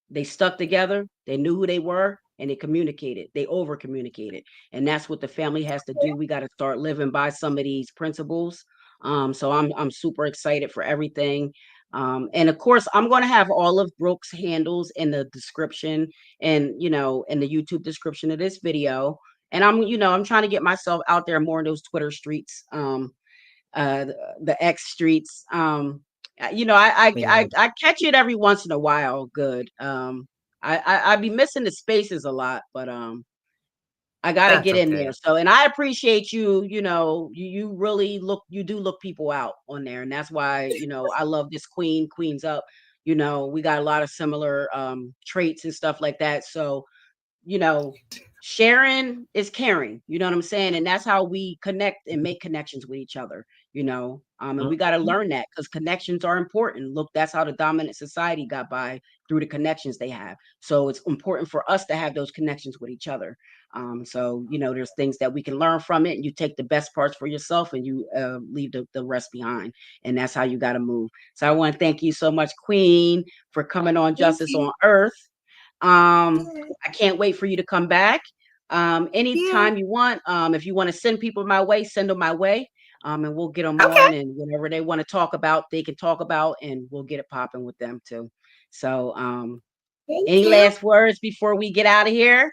They stuck together. They knew who they were, and they communicated. They over communicated. And that's what the family has to do. We got to start living by some of these principles. So I'm super excited for everything. And of course, I'm going to have all of Brooke's handles in the description, and in the YouTube description of this video. And I'm trying to get myself out there more in those Twitter streets, the X streets. I catch it every once in a while. Good. I be missing the spaces a lot, but I gotta That's get in okay. there. So, and I appreciate you. You really you do look people out on there, and that's why I love this Queens Up. We got a lot of similar traits and stuff like that. So, sharing is caring, you know what I'm saying? And that's how we connect and make connections with each other, and we got to learn that, because connections are important. Look, that's how the dominant society got by, through the connections they have. So it's important for us to have those connections with each other. So there's things that we can learn from it, and you take the best parts for yourself, and you leave the rest behind. And that's how you got to move. So I want to thank you so much, Queen, for coming on Thank Justice you. on Earth. I can't wait for you to come back. Yeah. Anytime you want. If you want to send people my way, send them my way. And we'll get them Okay. on, and whatever they want to talk about, they can talk about, and we'll get it popping with them too. So, Thank any you. last words before we get out of here?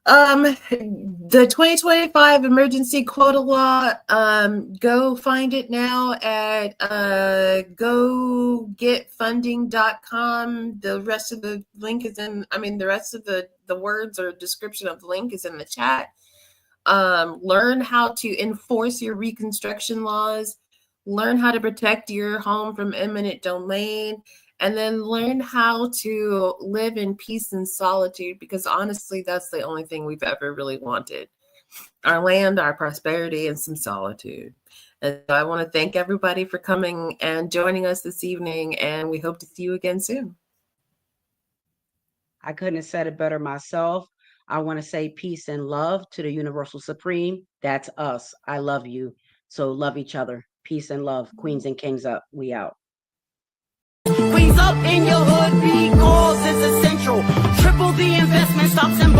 The 2025 Emergency Quota Law, go find it now at gogetfunding.com. The rest of the link is in, the rest of the words or description of the link is in the chat. Learn how to enforce your reconstruction laws, learn how to protect your home from eminent domain, and then learn how to live in peace and solitude, because honestly, that's the only thing we've ever really wanted. Our land, our prosperity, and some solitude. And so I want to thank everybody for coming and joining us this evening, and we hope to see you again soon. I couldn't have said it better myself. I want to say peace and love to the Universal Supreme. That's us. I love you. So love each other. Peace and love. Queens and kings up. We out. Queens up in your hood because it's essential. Triple the investment, stops and